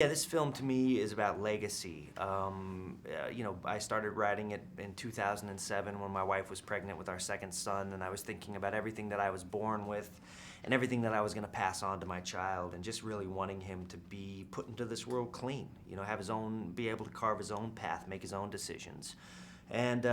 Yeah, this film to me is about legacy. I started writing it in 2007 when my wife was pregnant with our second son, and I was thinking about everything that I was born with and everything that I was going to pass on to my child, and just really wanting him to be put into this world clean, have his own, be able to carve his own path, make his own decisions. And,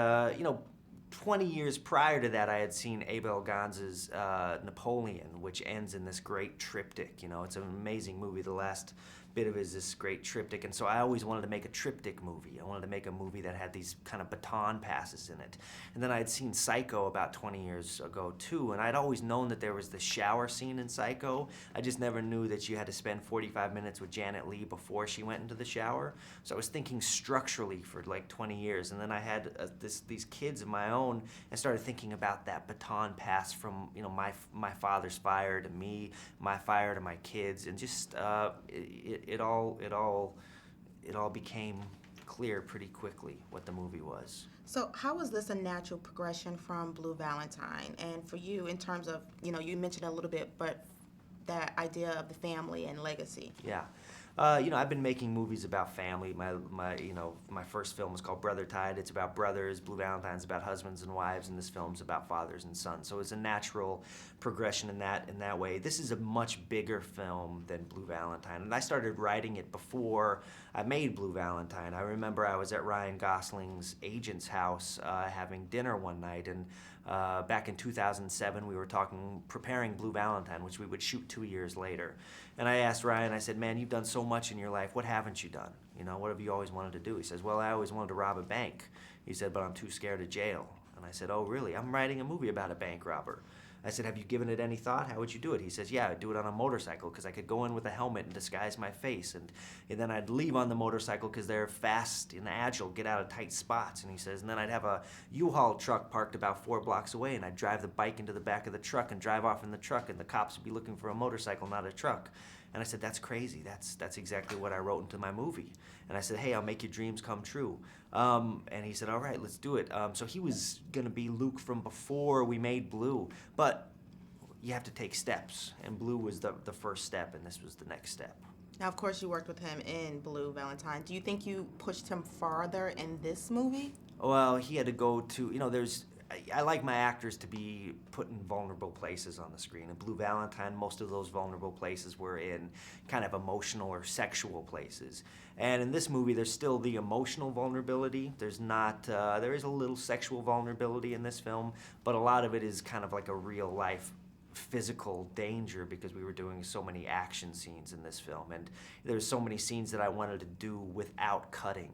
20 years prior to that, I had seen Abel Ganz's Napoleon, which ends in this great triptych. It's an amazing movie. The last bit of it is this great triptych, and so I always wanted to make a triptych movie. I wanted to make a movie that had these kind of baton passes in it. And then I had seen Psycho about 20 years ago too, and I'd always known that there was the shower scene in Psycho. I just never knew that you had to spend 45 minutes with Janet Leigh before she went into the shower. So I was thinking structurally for like 20 years, and then I had these kids of my own, and started thinking about that baton pass from my father's fire to me, my fire to my kids, and just it all became clear pretty quickly what the movie was. So, how was this a natural progression from Blue Valentine? And for you, in terms of, you mentioned a little bit, but that idea of the family and legacy. Yeah. I've been making movies about family. My first film was called Brother Tide. It's about brothers. Blue Valentine's about husbands and wives, and this film's about fathers and sons. So it's a natural progression in that way. This is a much bigger film than Blue Valentine, and I started writing it before I made Blue Valentine. I remember I was at Ryan Gosling's agent's house having dinner one night, and back in 2007 we were preparing Blue Valentine, which we would shoot 2 years later. And I asked Ryan, I said, man, you've done so much in your life. What haven't you done? What have you always wanted to do? He says, well, I always wanted to rob a bank. He said, but I'm too scared of jail. And I said, oh, really? I'm writing a movie about a bank robber. I said, have you given it any thought? How would you do it? He says, yeah, I'd do it on a motorcycle because I could go in with a helmet and disguise my face. And then I'd leave on the motorcycle because they're fast and agile, get out of tight spots. And he says, and then I'd have a U-Haul truck parked about 4 blocks away, and I'd drive the bike into the back of the truck and drive off in the truck, and the cops would be looking for a motorcycle, not a truck. And I said, that's crazy. That's exactly what I wrote into my movie. And I said, hey, I'll make your dreams come true. And he said, all right, let's do it. So he was going to be Luke from before we made Blue. But you have to take steps. And Blue was the first step, and this was the next step. Now, of course, you worked with him in Blue Valentine. Do you think you pushed him farther in this movie? Well, he had to go to, I like my actors to be put in vulnerable places on the screen. In Blue Valentine, most of those vulnerable places were in kind of emotional or sexual places. And in this movie, there's still the emotional vulnerability. There's not, there is a little sexual vulnerability in this film, but a lot of it is kind of like a real life physical danger because we were doing so many action scenes in this film, and there's so many scenes that I wanted to do without cutting,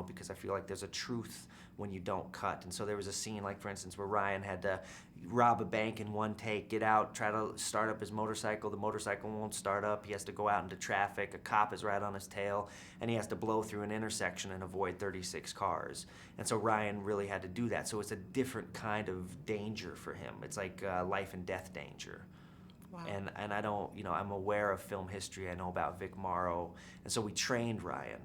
because I feel like there's a truth when you don't cut. And so there was a scene, like for instance, where Ryan had to rob a bank in one take, get out, try to start up his motorcycle. The motorcycle won't start up. He has to go out into traffic. A cop is right on his tail, and he has to blow through an intersection and avoid 36 cars. And so Ryan really had to do that. So it's a different kind of danger for him. It's like life and death danger. Wow. And I don't, I'm aware of film history. I know about Vic Morrow. And so we trained Ryan,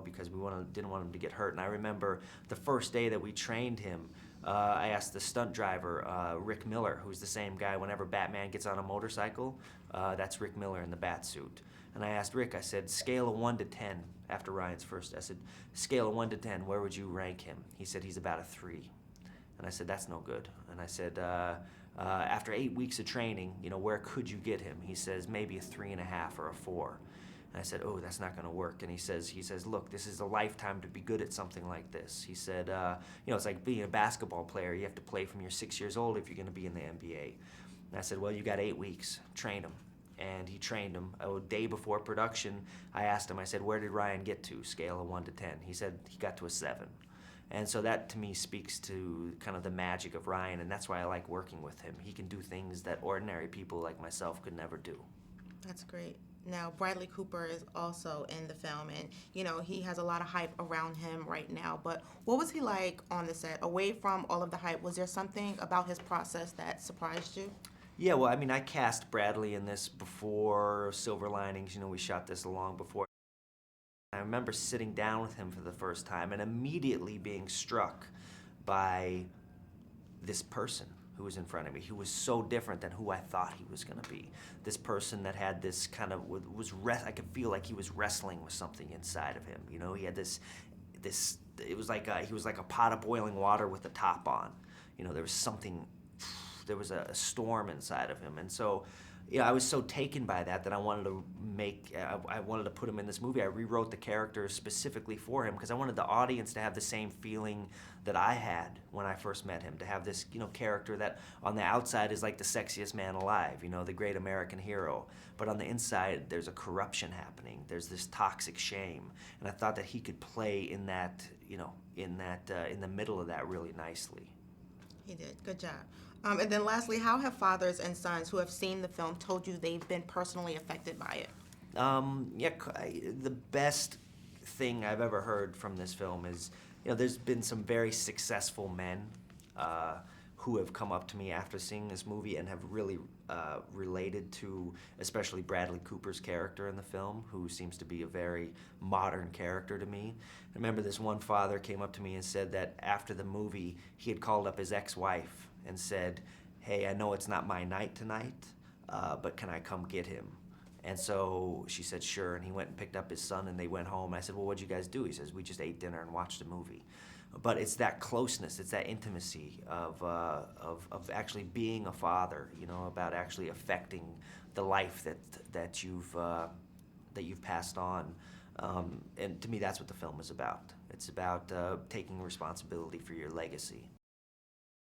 because we didn't want him to get hurt. And I remember the first day that we trained him, I asked the stunt driver, Rick Miller, who's the same guy whenever Batman gets on a motorcycle, that's Rick Miller in the bat suit. And I asked Rick, I said, scale of 1 to 10 after Ryan's first. I said, scale of 1 to 10, where would you rank him? He said, he's about a 3. And I said, that's no good. And I said, after 8 weeks of training, where could you get him? He says, maybe a 3.5 or a 4. And I said, oh, that's not going to work. And he says, look, this is a lifetime to be good at something like this. He said, it's like being a basketball player. You have to play from you're 6 years old if you're going to be in the NBA. And I said, well, you got 8 weeks. Train him. And he trained him. A day before production, I asked him, I said, where did Ryan get to, scale of 1 to 10? He said he got to a 7. And so that, to me, speaks to kind of the magic of Ryan, and that's why I like working with him. He can do things that ordinary people like myself could never do. That's great. Now, Bradley Cooper is also in the film, and, he has a lot of hype around him right now. But what was he like on the set? Away from all of the hype, was there something about his process that surprised you? Yeah, well, I cast Bradley in this before Silver Linings. We shot this long before. I remember sitting down with him for the first time and immediately being struck by this person. who was in front of me, who was so different than who I thought he was going to be. This person that had this kind of I could feel like he was wrestling with something inside of him. You know, he had this. It was like he was like a pot of boiling water with the top on. You know, there was something. There was a storm inside of him, and so. Yeah, I was so taken by that I wanted to I wanted to put him in this movie. I rewrote the character specifically for him because I wanted the audience to have the same feeling that I had when I first met him. To have this, character that on the outside is like the sexiest man alive, the great American hero. But on the inside, there's a corruption happening. There's this toxic shame, and I thought that he could play in that, in the middle of that really nicely. He did. Good job. And then lastly, how have fathers and sons who have seen the film told you they've been personally affected by it? The best thing I've ever heard from this film is, there's been some very successful men who have come up to me after seeing this movie and have really related to, especially Bradley Cooper's character in the film, who seems to be a very modern character to me. I remember this one father came up to me and said that after the movie, he had called up his ex-wife and said, "Hey, I know it's not my night tonight, but can I come get him?" And so she said, "Sure," and he went and picked up his son, and they went home. And I said, "Well, what'd you guys do?" He says, "We just ate dinner and watched a movie." But it's that closeness, it's that intimacy of actually being a father, about actually affecting the life that you've passed on. And to me, that's what the film is about. It's about taking responsibility for your legacy.